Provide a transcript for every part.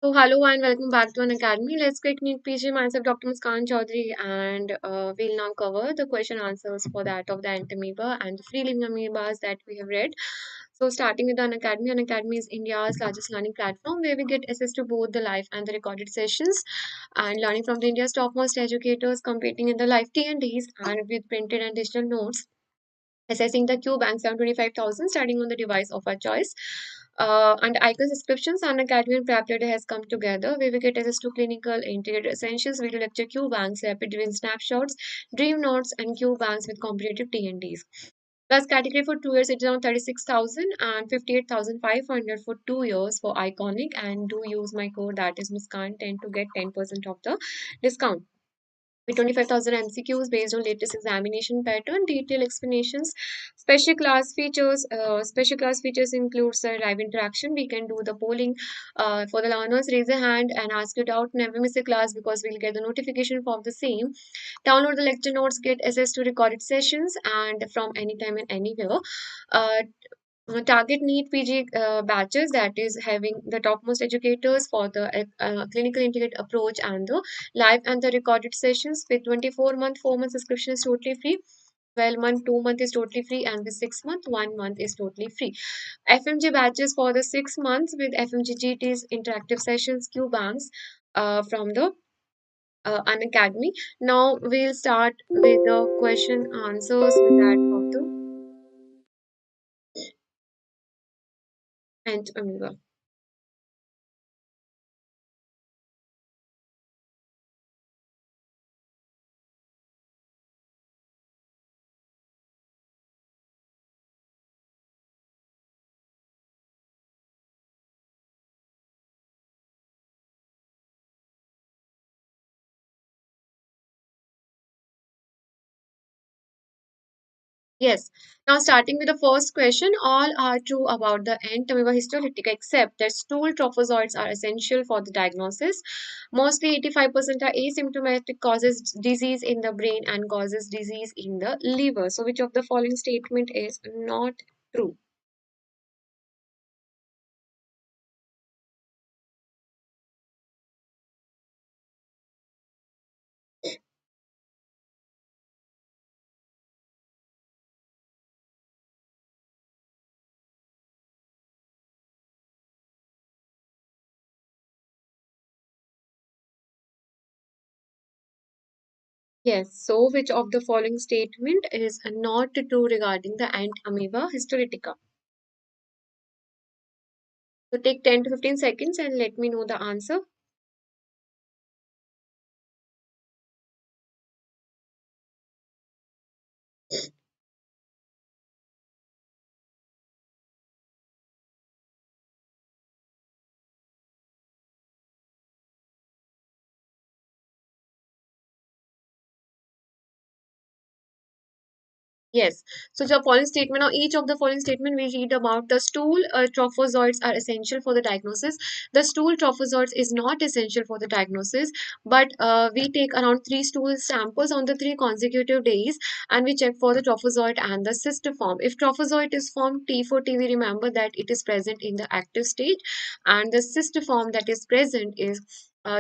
So, hello and welcome back to Unacademy. Let's quick NEET PG. Myself, Dr. Muskan Chaudhary, and we'll now cover the question answers for that of the Entamoeba and the free living amoebas that we have read. So, starting with Unacademy, Unacademy is India's largest learning platform where we get access to both the live and the recorded sessions and learning from the India's topmost educators competing in the live T&Ds and with printed and digital notes. Assessing the QBank 725,000 starting on the device of our choice. And icon subscriptions on Academy and Prep has come together where we get access to clinical integrated essentials, video lecture QBanks, rapid dream snapshots, dream notes, and QBanks with competitive T&Ds. Plus, category for 2 years, it's around 36,000 and 58,500 for 2 years for Iconic. And do use my code that is Muskan 10 to get 10% of the discount with 25,000 MCQs based on latest examination pattern, detailed explanations, special class features includes live interaction. We can do the polling for the learners. Raise a hand and ask your doubt. Never miss a class because we'll get the notification for the same. Download the lecture notes, get access to recorded sessions, and from anytime and anywhere. Uh, Target NEET PG batches that is having the topmost educators for the clinical integrated approach and the live and the recorded sessions with 24-month, 4-month subscription is totally free. 12-month, 2 month is totally free, and the 6 month, 1 month is totally free. FMG batches for the 6 months with FMG GTs, interactive sessions, Q banks from the an academy. Now we'll start with the question answers with that of the and Amoeba. Yes. Now, starting with the first question, all are true about the Entamoeba histolytica, except that stool trophozoites are essential for the diagnosis. Mostly 85% are asymptomatic, causes disease in the brain and causes disease in the liver. So, which of the following statement is not true? Yes. So, which of the following statement is not true regarding the Entamoeba histolytica? So, take 10 to 15 seconds and let me know the answer. Yes. So the following statement, now each of the following statement we read about the stool trophozoites are essential for the diagnosis. The stool trophozoites is not essential for the diagnosis, but we take around 3 stool samples on the 3 consecutive days and we check for the trophozoite and the cyst form. If trophozoite is formed T for T, we remember that it is present in the active state, and the cyst form that is present is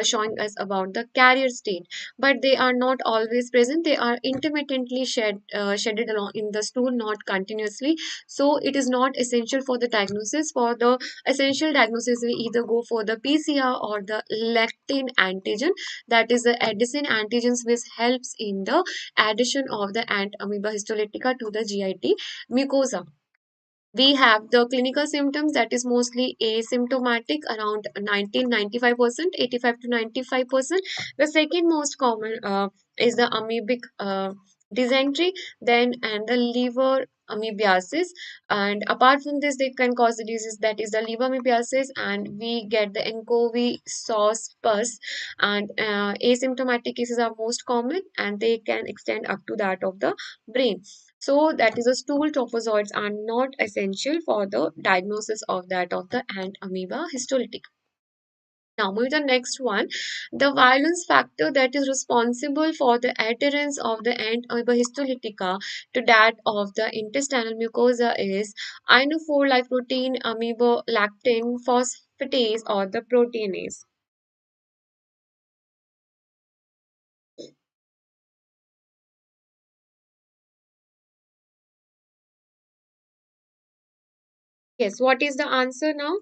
showing us about the carrier state, but they are not always present. They are intermittently shedded along in the stool, not continuously. So it is not essential for the diagnosis. For the essential diagnosis, we either go for the PCR or the lectin antigen, that is the adenosine antigens, which helps in the addition of the Entamoeba histolytica to the GIT mucosa. We have the clinical symptoms that is mostly asymptomatic around 19-95%, 85 to 95%. The second most common is the amoebic dysentery, then and the liver amoebiasis. And apart from this, they can cause the disease that is the liver amoebiasis, and we get the encovi sauce pus. And asymptomatic cases are most common, and they can extend up to that of the brain. So that is a stool trophozoites are not essential for the diagnosis of that of the ant amoeba histolytic. Now moving to the next one, the violence factor that is responsible for the adherence of the ant amoeba histolytica to that of the intestinal mucosa is inophore lipoprotein, amoeba lactin, phosphatase, or the proteinase. Yes, what is the answer now?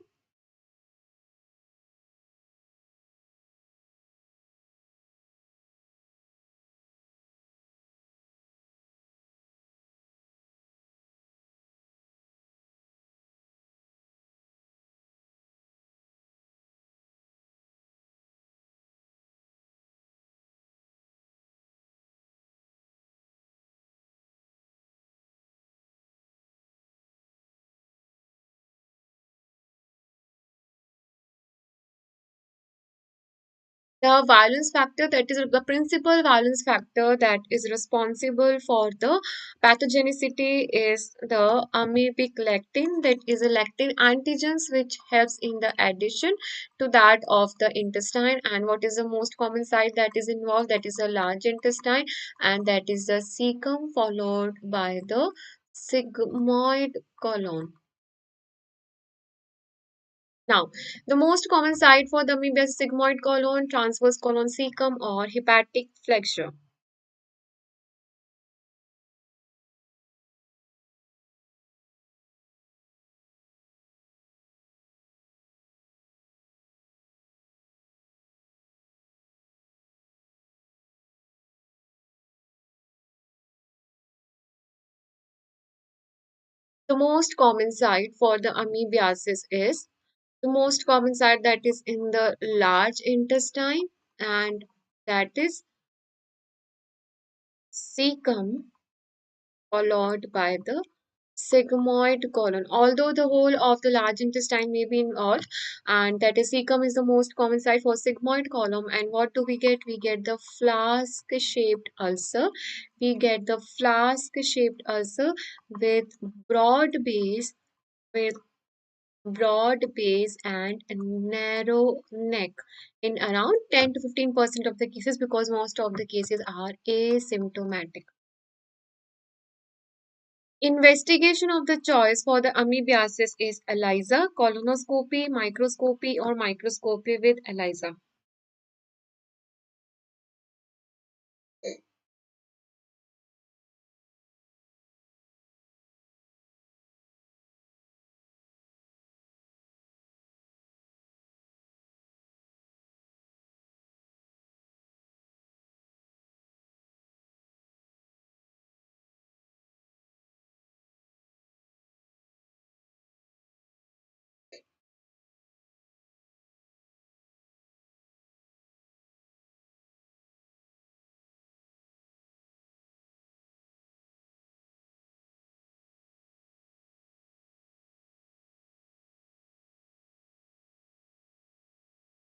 The violence factor, that is the principal violence factor that is responsible for the pathogenicity, is the amoebic lectin, that is a lectin antigens which helps in the addition to that of the intestine. And what is the most common site that is involved? That is a large intestine, and that is the cecum followed by the sigmoid colon. Now, the most common site for the amoeba is sigmoid colon, transverse colon, cecum, or hepatic flexure. The most common site for the amoebiasis is the most common site that is in the large intestine, and that is cecum followed by the sigmoid colon. Although the whole of the large intestine may be involved, and that is cecum is the most common site for sigmoid colon. And what do we get? We get the flask-shaped ulcer. We get the flask-shaped ulcer with broad base, with broad base and a narrow neck in around 10 to 15% of the cases, because most of the cases are asymptomatic. Investigation of the choice for the amoebiasis is ELISA, colonoscopy, microscopy, or microscopy with ELISA.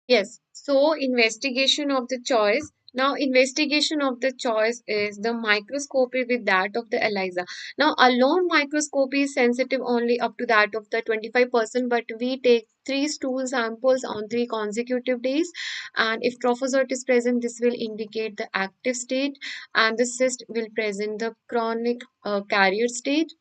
Yes, so investigation of the choice. Now, investigation of the choice is the microscopy with that of the ELISA. Now, alone microscopy is sensitive only up to that of the 25%, but we take three stool samples on 3 consecutive days. And if trophozoite is present, this will indicate the active state, and the cyst will present the chronic carrier state.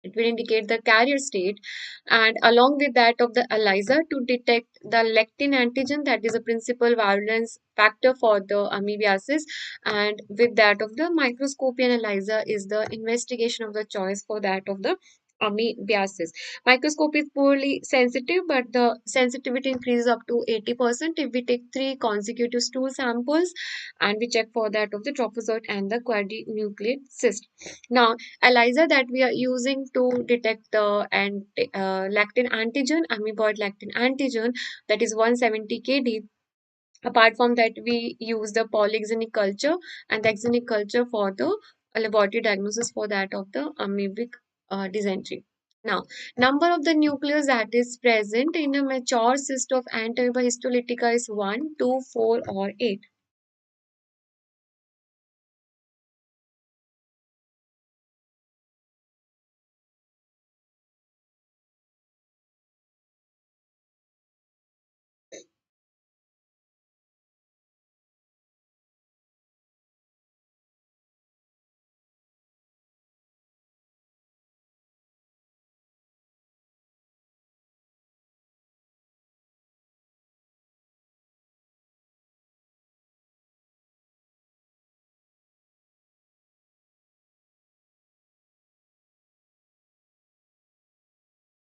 It will indicate the carrier state, and along with that of the ELISA to detect the lectin antigen, that is a principal valence factor for the amoebiasis. And with that of the microscopy and ELISA is the investigation of the choice for that of the amoebiasis. Microscopy is poorly sensitive, but the sensitivity increases up to 80% if we take 3 consecutive stool samples and we check for that of the trophozoite and the quadrinucleate cyst. Now, ELISA that we are using to detect the lactin antigen, amoeboid lactin antigen, that is 170 kD. Apart from that, we use the polyxenic culture and the exenic culture for the laboratory diagnosis for that of the amoebic dysentery. Now, number of the nucleus that is present in a mature cyst of Entamoeba histolytica is 1, 2, 4, or 8.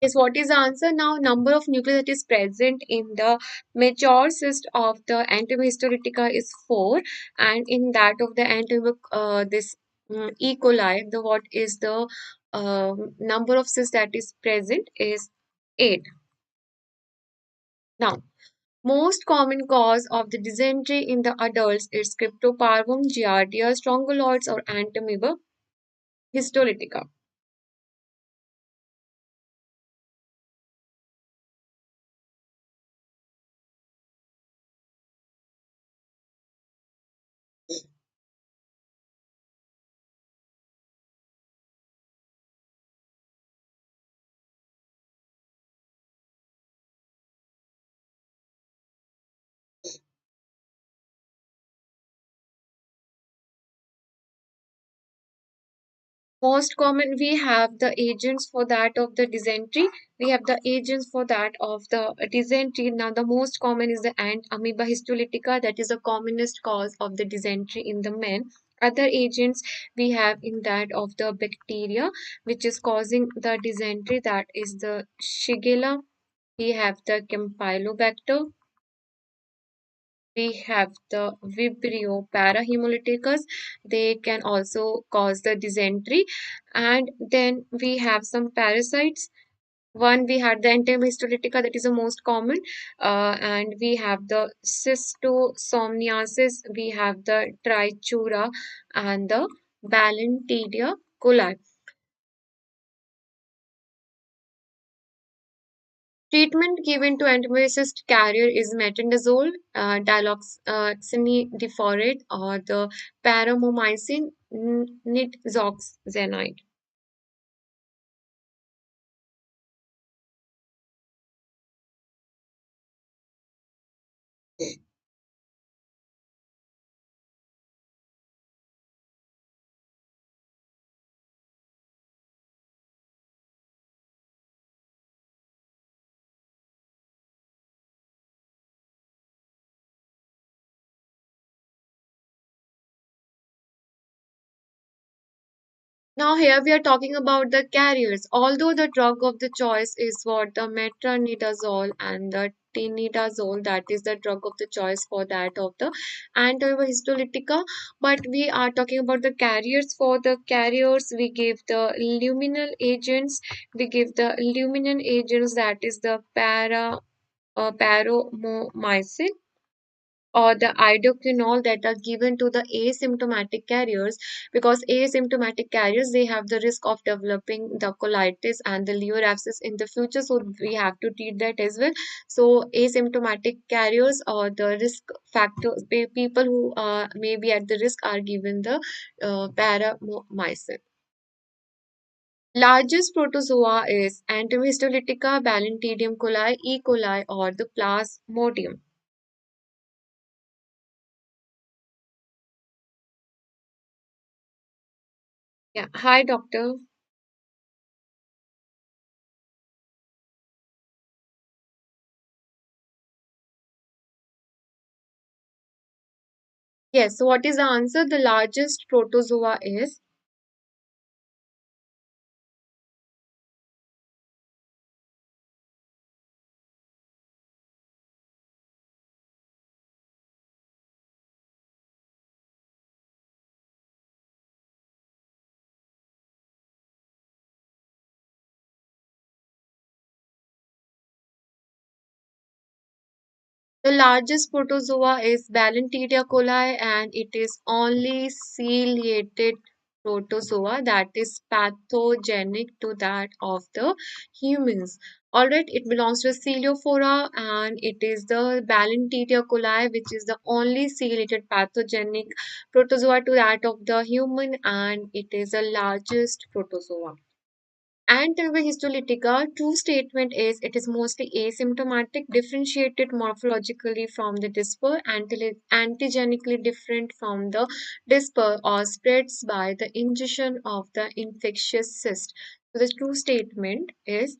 Is what is the answer now? Number of nuclei that is present in the mature cyst of the Entamoeba histolytica is 4, and in that of the Entamoeba, this E. coli, the what is the number of cysts that is present is 8. Now, most common cause of the dysentery in the adults is Cryptoparvum, Giardia, Strongyloids, or Entamoeba histolytica. Most common, we have the agents for that of the dysentery. We have the agents for that of the dysentery. Now, the most common is the ant amoeba histolytica. That is the commonest cause of the dysentery in the men. Other agents we have in that of the bacteria, which is causing the dysentery. That is the Shigella. We have the Campylobacter. We have the Vibrio parahemolyticus. They can also cause the dysentery. And then we have some parasites. One, we had the Entamoeba that is the most common. And we have the Schistosomniasis. We have the Trichura and the Balantidia coli. Treatment given to endomycist carrier is metronidazole, diloxazine or the paramomycin, nitazoxanide. Now here we are talking about the carriers. Although the drug of the choice is what the metronidazole and the tinidazole, that is the drug of the choice for that of the antihistolytica, but we are talking about the carriers. For the carriers, we give the luminal agents. We give the luminal agents, that is the paromomycin or the idoquinol, that are given to the asymptomatic carriers, because asymptomatic carriers, they have the risk of developing the colitis and the liver abscess in the future, so we have to treat that as well. So asymptomatic carriers or the risk factors, people who may be at the risk, are given the paramycin. Largest protozoa is Entamoeba, Balantidium coli, E. coli, or the Plasmodium. Yeah. Hi, doctor. Yes, so what is the answer? The largest protozoa is the largest protozoa is Balantidia coli, and it is only ciliated protozoa that is pathogenic to that of the humans. Alright, it belongs to Celiophora, and it is the Balantidia coli, which is the only ciliated pathogenic protozoa to that of the human, and it is the largest protozoa. And histolytica, true statement is it is mostly asymptomatic, differentiated morphologically from the disper, antigenically different from the disper, or spreads by the ingestion of the infectious cyst. So the true statement is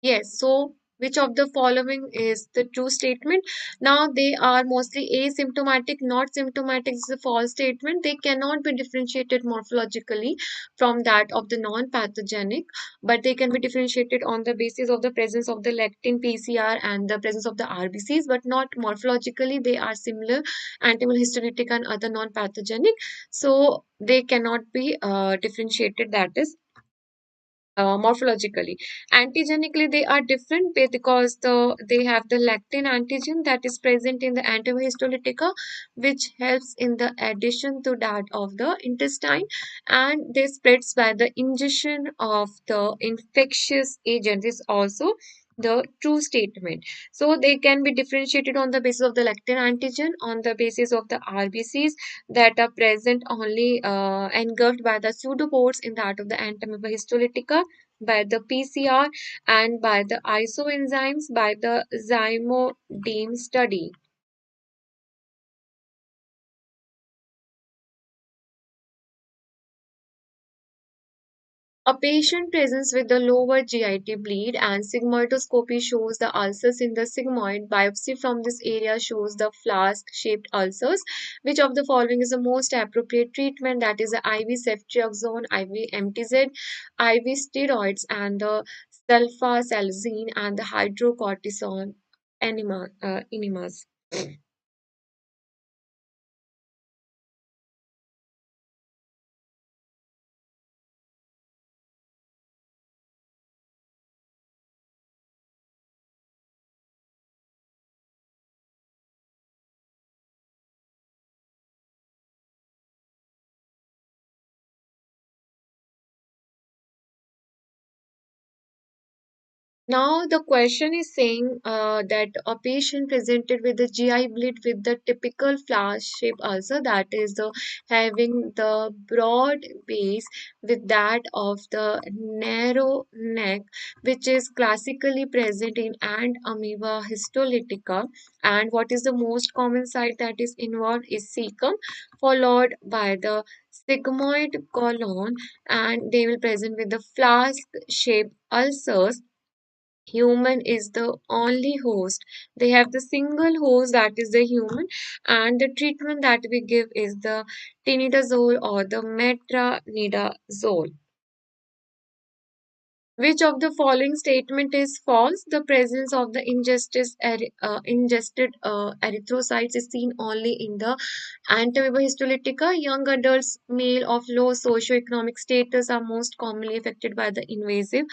Yes, so which of the following is the true statement? Now they are mostly asymptomatic, not symptomatic is a false statement. They cannot be differentiated morphologically from that of the non-pathogenic, but they can be differentiated on the basis of the presence of the lectin PCR and the presence of the RBCs, but not morphologically. They are similar, antimal histolytic and other non-pathogenic, so they cannot be differentiated. That is morphologically. Antigenically, they are different because they have the lectin antigen that is present in the antihistolytica, which helps in the addition to that of the intestine, and they spreads by the ingestion of the infectious agent. Is also the true statement. So they can be differentiated on the basis of the lectin antigen, on the basis of the RBCs that are present only engulfed by the pseudopores in that of the Entamoeba histolytica, by the PCR, and by the isoenzymes by the Zymodim study. A patient presents with the lower GIT bleed and sigmoidoscopy shows the ulcers in the sigmoid. Biopsy from this area shows the flask-shaped ulcers. Which of the following is the most appropriate treatment? That is the IV ceftriaxone, IV MTZ, IV steroids, and the sulfasalazine and the hydrocortisone enemas. Now the question is saying that a patient presented with the GI bleed with the typical flash-shaped ulcer, that is the having the broad base with that of the narrow neck, which is classically present in Entamoeba histolytica. And what is the most common site that is involved is cecum, followed by the sigmoid colon, and they will present with the flask-shaped ulcers. Human is the only host. They have the single host, that is the human, and the treatment that we give is the tinidazole or the metronidazole. Which of the following statement is false? The presence of the ingested erythrocytes is seen only in the Entamoeba histolytica. Young adults, male of low socioeconomic status, are most commonly affected by the invasive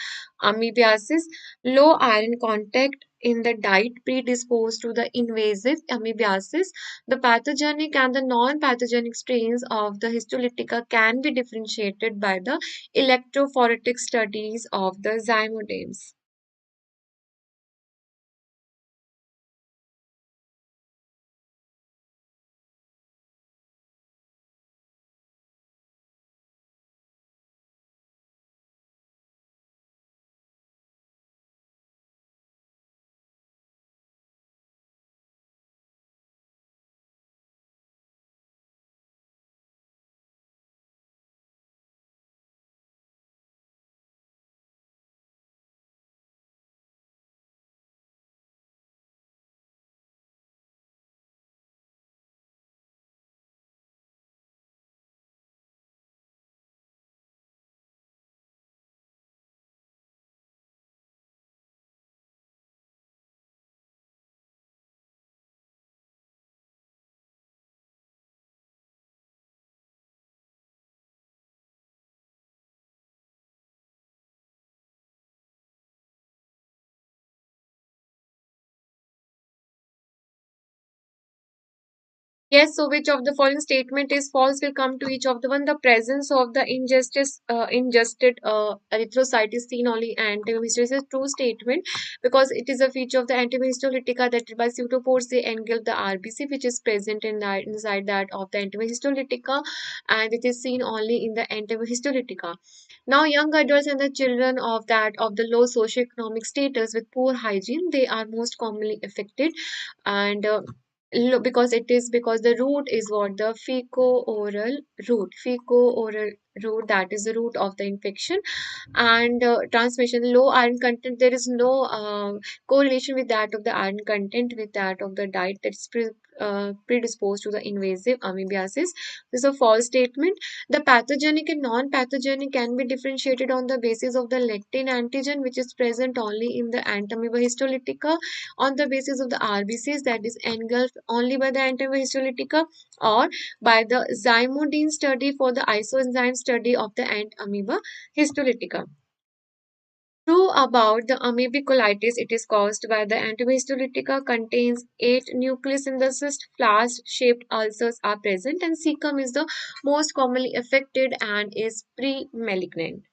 amoebiasis. Low iron contact in the diet predisposed to the invasive amoebiasis. The pathogenic and the non-pathogenic strains of the histolytica can be differentiated by the electrophoretic studies of the zymodems. Yes, so which of the following statement is false? Will come to each of the one. The presence of the ingested erythrocyte is seen only in antihistolytica is a true statement because it is a feature of the antihistolytica that by pseudopores they engulf the RBC, which is present in that inside that of the antihistolytica, and it is seen only in the antihistolytica. Now, young adults and the children of that of the low socioeconomic status with poor hygiene, they are most commonly affected, and because it is because the root is what the feco-oral root. Feco-oral root, that is the root of the infection. And transmission, low iron content, there is no correlation with that of the iron content with that of the diet that's predisposed to the invasive amoebiasis. This is a false statement. The pathogenic and non-pathogenic can be differentiated on the basis of the lectin antigen, which is present only in the Entamoeba histolytica, on the basis of the RBCs that is engulfed only by the Entamoeba histolytica, or by the zymodine study for the isoenzyme study of the Entamoeba histolytica. True about the amoebic colitis, it is caused by the Entamoeba contains 8 nucleus in the cyst, flask-shaped ulcers are present, and cecum is the most commonly affected and is pre-malignant.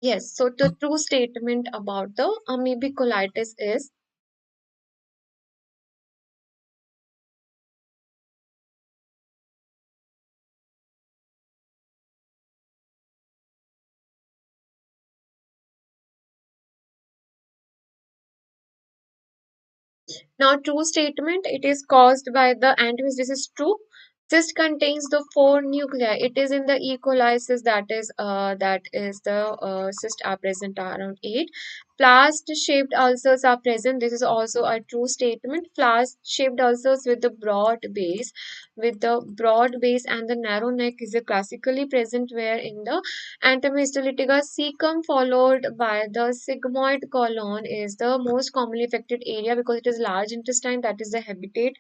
Yes, so the true statement about the amoebic colitis is now, true statement, it is caused by the antivirus. This is true. Cyst contains the 4 nuclei. It is in the E. coli cyst, that is the cyst are present around 8. Flask-shaped ulcers are present. This is also a true statement. Flask-shaped ulcers with the broad base and the narrow neck is a classically present where in the Entamoeba cecum followed by the sigmoid colon is the most commonly affected area because it is large intestine, that is the habitat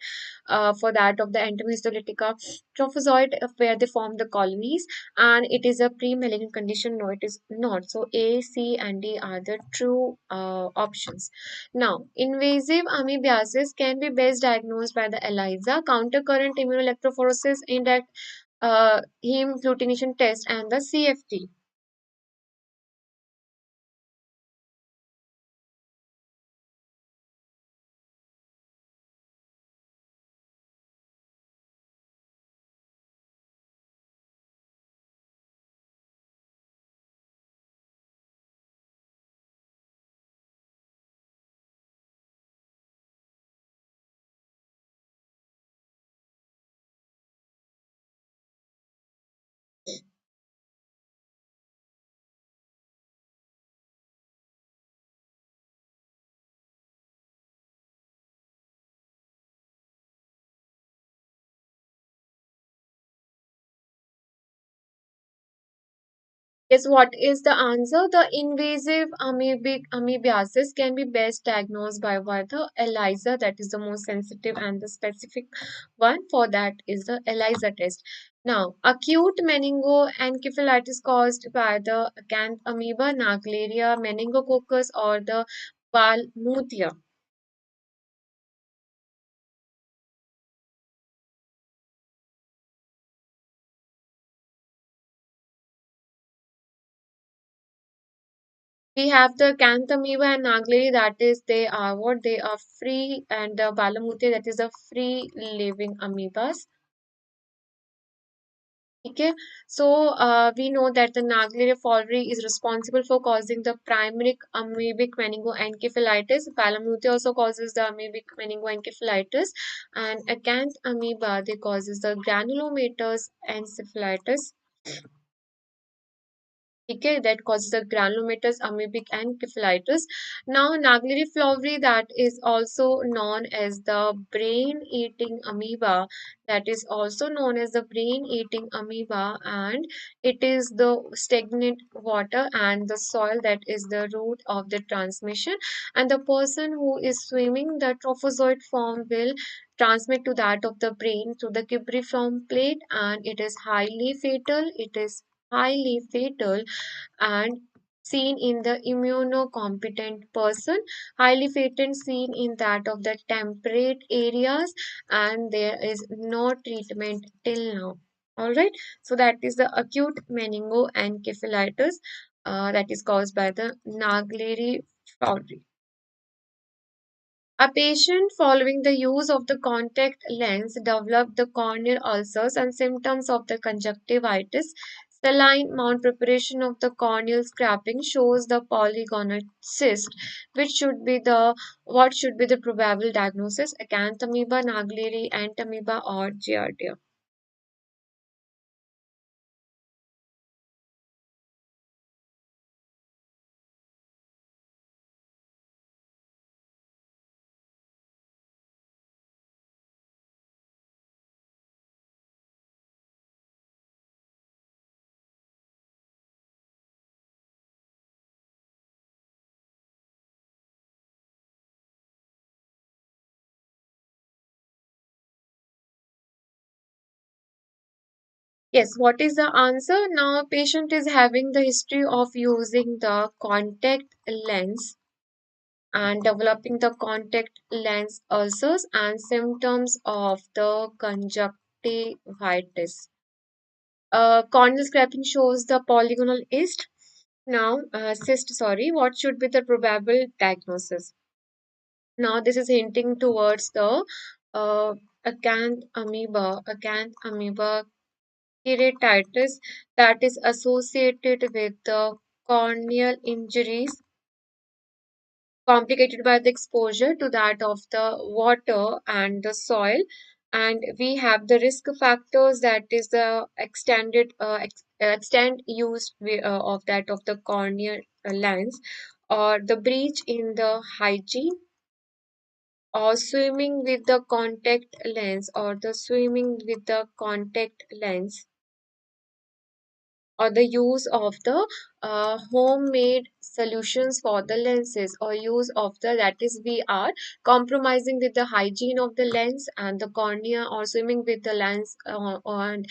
for that of the Entamoeba trophozoite where they form the colonies, and it is a pre-malignant condition. No, it is not. So A, C and D are the true options. Now, invasive amoebiasis can be best diagnosed by the ELISA, countercurrent immunoelectrophoresis, indirect heme glutination test, and the CFT. Is what is the answer? The invasive amoebiasis can be best diagnosed by the ELISA, that is the most sensitive and the specific one for that is the ELISA test. Now, acute meningoencephalitis caused by the Acanthamoeba, Naegleria, meningococcus, or the Balantidium. We have the Acanthamoeba and Naegleria, that is they are what they are free, and the Balantidium, that is a free living amoebas. Okay, so we know that the Naegleria fowleri is responsible for causing the primary amoebic meningoencephalitis. Palamute also causes the amoebic meningoencephalitis, and Acanthamoeba they causes the granulomatous encephalitis. Okay, that causes the granulomatous amoebic encephalitis. Now, Naegleria fowleri, that is also known as the brain-eating amoeba, that is also known as the brain-eating amoeba, and it is the stagnant water and the soil that is the root of the transmission. And the person who is swimming the trophozoite form will transmit to that of the brain through the cibriform plate, and it is highly fatal. It is highly fatal and seen in the immunocompetent person, highly fatal seen in that of the temperate areas, and there is no treatment till now. All right, so that is the acute meningoencephalitis that is caused by the Naegleria fowleri. A patient following the use of the contact lens developed the corneal ulcers and symptoms of the conjunctivitis. Saline mount preparation of the corneal scraping shows the polygonal cyst, which should be the what should be the probable diagnosis? Acanthamoeba, Naglieri, Entamoeba, or Giardia. Yes, what is the answer? Now, patient is having the history of using the contact lens and developing the contact lens ulcers and symptoms of the conjunctivitis. Corneal scraping shows the polygonal cyst, sorry. What should be the probable diagnosis? Now, this is hinting towards the uh, acanthamoeba keratitis that is associated with the corneal injuries complicated by the exposure to that of the water and the soil. And we have the risk factors, that is the extent used of that of the corneal lens, or the breach in the hygiene, or swimming with the contact lens, or the swimming with the contact lens, or the use of the homemade solutions for the lenses, or use of the, that is we are compromising with the hygiene of the lens and the cornea, or swimming with the lens and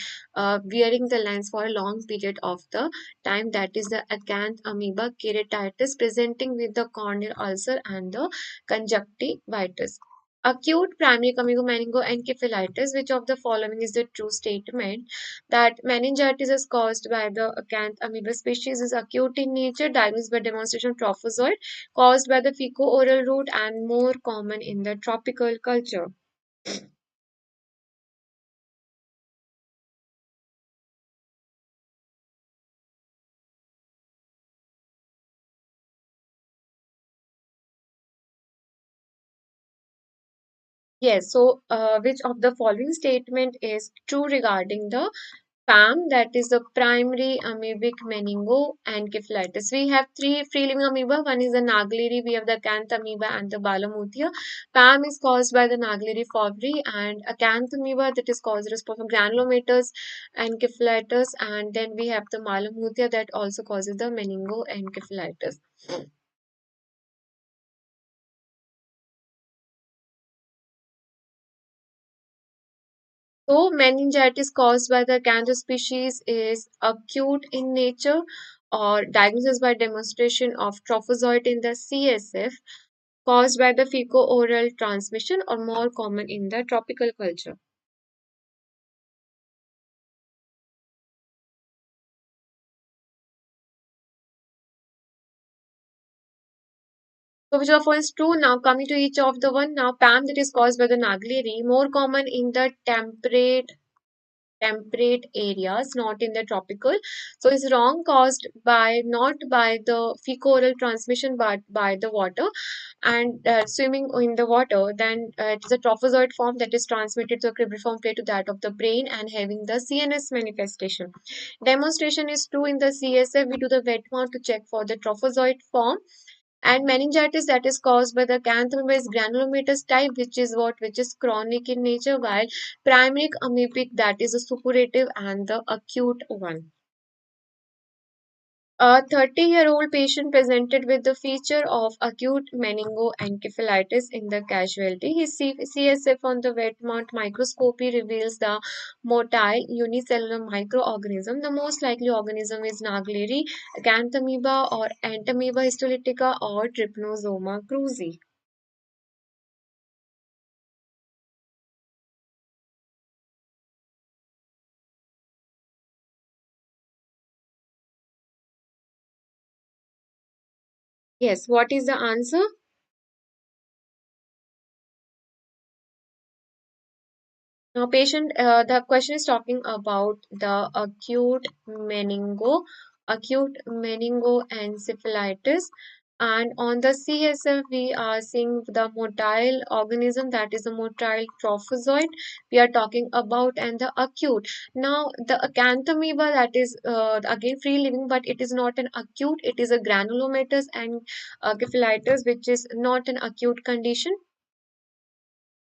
wearing the lens for a long period of the time, that is the acanthamoeba keratitis presenting with the corneal ulcer and the conjunctivitis. Acute primary meningoencephalitis, which of the following is the true statement? That meningitis is caused by the Acanthamoeba species is acute in nature, diagnosed by demonstration of trophozoite, caused by the fecal-oral route, and more common in the tropical culture. Yes, so which of the following statement is true regarding the PAM, that is the primary amoebic meningoencephalitis? We have three free living amoeba. One is the Naglieri, we have the Acanthamoeba and the Balantidium. PAM is caused by the Naglieri fovri, and Acanthamoeba, that is caused responsible for granulomatous encephalitis, and then we have the Balantidium that also causes the meningoencephalitis. So, meningitis caused by the cancer species is acute in nature, or diagnosis by demonstration of trophozoite in the CSF, caused by the fecal-oral transmission, or more common in the tropical culture. So, which of one is true? Now, coming to each of the one. Now, PAM, that is caused by the Naglieri, more common in the temperate areas, not in the tropical. So it's wrong, caused by not by the fecal-oral transmission but by the water and swimming in the water. Then it is a trophozoite form that is transmitted to a cribriform plate to that of the brain and having the CNS manifestation. Demonstration is true in the CSF. We do the wet mount to check for the trophozoite form, and meningitis that is caused by the Acanthamoeba is granulomatous type, which is chronic in nature, while primary amoebic that is a suppurative and the acute one. A 30-year-old patient presented with the feature of acute meningoencephalitis in the casualty. His CSF on the wet mount microscopy reveals the motile unicellular microorganism. The most likely organism is Naglieri, Acanthamoeba, or Entamoeba histolytica, or Trypanosoma cruzi. Yes, what is the answer? The question is talking about the acute meningoencephalitis. And on the CSF, we are seeing the motile organism, that is a motile trophozoite. We are talking about and the acute. Now, the acanthamoeba, that is again free living, but it is not an acute. It is a granulomatous and encephalitis, which is not an acute condition.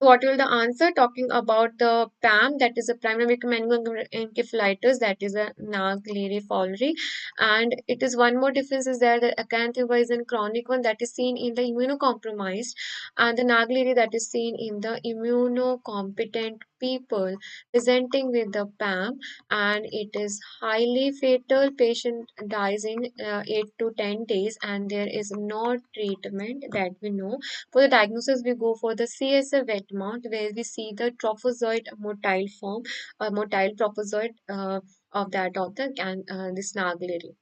What will the answer? Talking about the PAM, that is a primary meningoencephalitis, that is a Naegeli fowleri. And it is one more difference is there that Acanthamoeba is a chronic one that is seen in the immunocompromised, and the Naegeli that is seen in the immunocompetent people presenting with the PAM, and it is highly fatal. Patient dies in 8 to 10 days, and there is no treatment that we know. For the diagnosis, we go for the CSF wet mount, where we see the trophozoite motile form, motile trophozoite of that of the this Naegeli.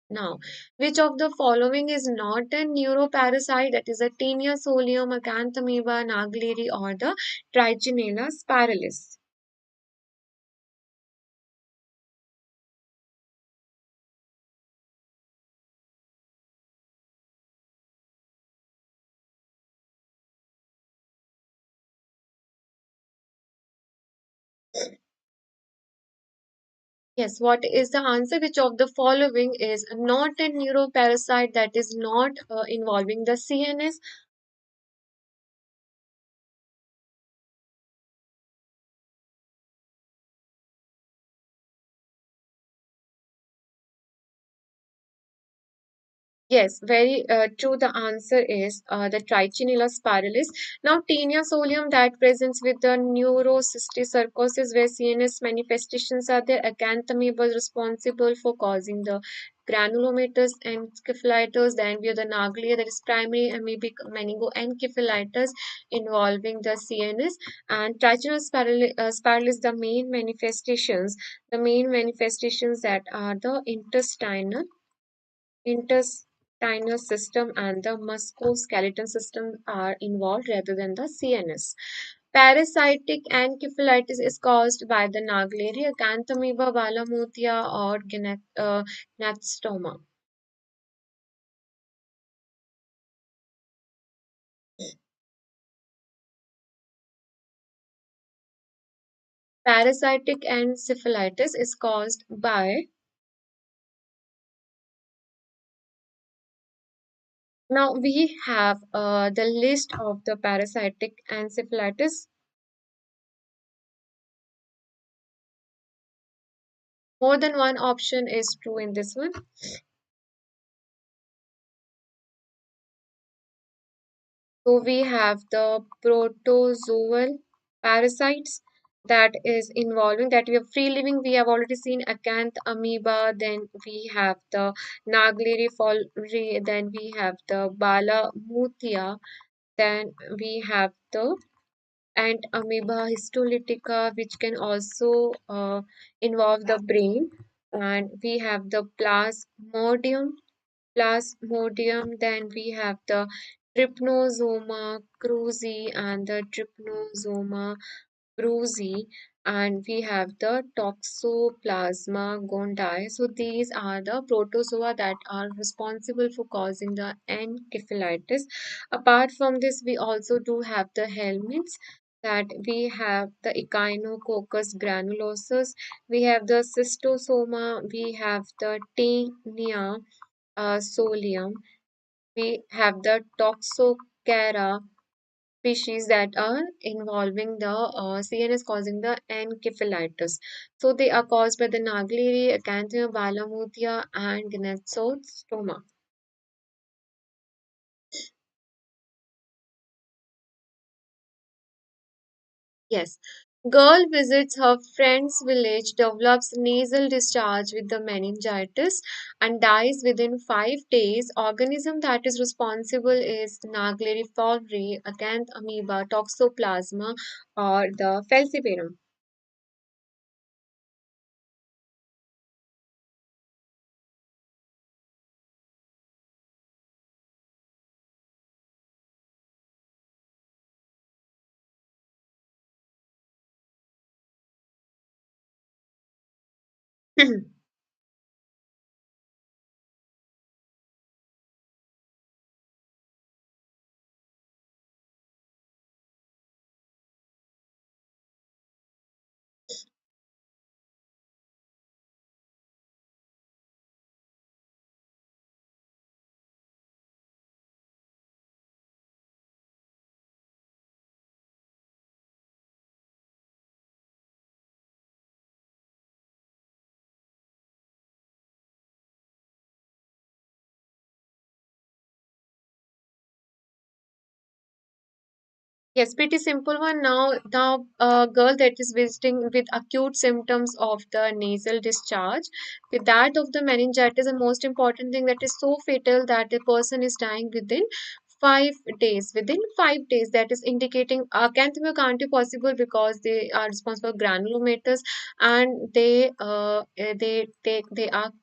Now, which of the following is not a neuroparasite? That is a Taenia solium, Acanthamoeba, Naegeli, or the Trichinella spiralis. Yes, what is the answer? Which of the following is not a neuroparasite, that is not involving the CNS? Yes, very true. The answer is the Trichinella spiralis. Now, Taenia solium that presents with the neurocysticercosis, where CNS manifestations are there. Acanthamoeba is responsible for causing the granulomatous encephalitis. Then we have the Naegeli, that is primary amoebic meningoencephalitis involving the CNS. And Trichinella spiralis, the main manifestations that are the intestinal system and the musculoskeletal system are involved rather than the CNS. Parasitic encephalitis is caused by the Naegeli, Acanthamoeba, Balamutia, or Gnatstoma. Parasitic encephalitis is caused by. Now we have the list of the parasitic encephalitis. More than one option is true in this one. So we have the protozoal parasites that is involving that we have free living. We have already seen Acanthamoeba, then we have the Naegeli fowleri, then we have the Balamutia, then we have the Entamoeba histolytica, which can also involve the brain, and we have the Plasmodium. Then we have the Trypanosoma cruzi and the Trypanosoma brucei, and we have the Toxoplasma gondii. So these are the protozoa that are responsible for causing the encephalitis. Apart from this, we also do have the helminths. That we have the Echinococcus granulosus, we have the Cystosoma, we have the Taenia solium, we have the Toxocara species that are involving the CNS causing the encephalitis. So they are caused by the Naegeli, Acanthamoeba, Balamutia, and Gnatosoma. Yes. Girl visits her friend's village, develops nasal discharge with the meningitis, and dies within 5 days. Organism that is responsible is Naegeli fowleri, Acanthamoeba, Toxoplasma, or the Falciparum. Yes, pretty simple one. Now, a girl that is visiting with acute symptoms of the nasal discharge, with that of the meningitis, the most important thing that is so fatal that the person is dying within 5 days. Within 5 days, that is indicating Acanthamoeba can't be possible because they are responsible for granulomatous, and they are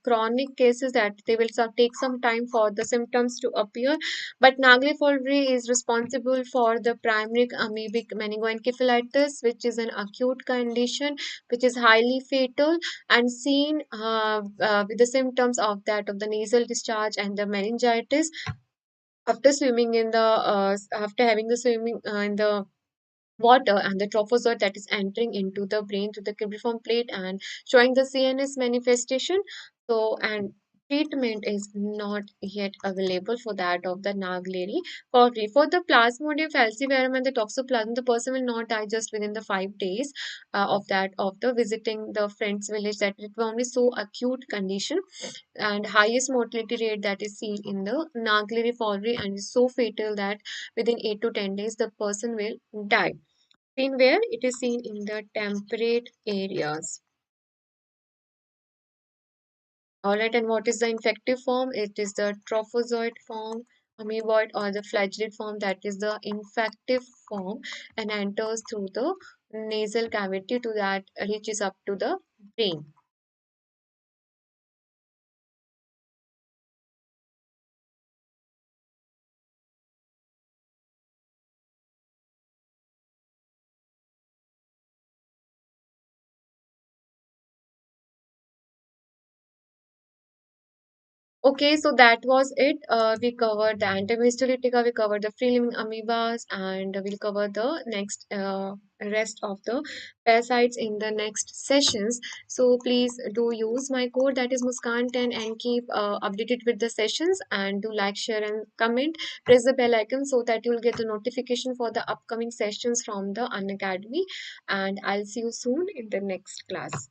chronic cases that they will take some time for the symptoms to appear, but Naglifoliary is responsible for the primary amoebic meningoencephalitis, which is an acute condition which is highly fatal and seen with the symptoms of that of the nasal discharge and the meningitis after swimming in the after having the swimming in the water, and the trophozoite that is entering into the brain through the cribriform plate and showing the CNS manifestation. So, and treatment is not yet available for that of the Naglieri. For the Plasmodium falciparum and the Toxoplasma, the person will not die just within the 5 days of that of the visiting the friend's village. That it was only so acute condition, and highest mortality rate that is seen in the Naglieri fowlery, and is so fatal that within 8 to 10 days the person will die. Seen where? It is seen in the temperate areas. Alright, and what is the infective form? It is the trophozoite form, amoeboid, or the flagellate form, that is the infective form, and enters through the nasal cavity to that reaches up to the brain. Okay, so that was it. We covered the Entamoeba, we covered the free-living amoebas, and we'll cover the next rest of the parasites in the next sessions. So please do use my code, that is Muskan 10, and keep updated with the sessions, and do like, share, and comment. Press the bell icon so that you'll get the notification for the upcoming sessions from the Unacademy. And I'll see you soon in the next class.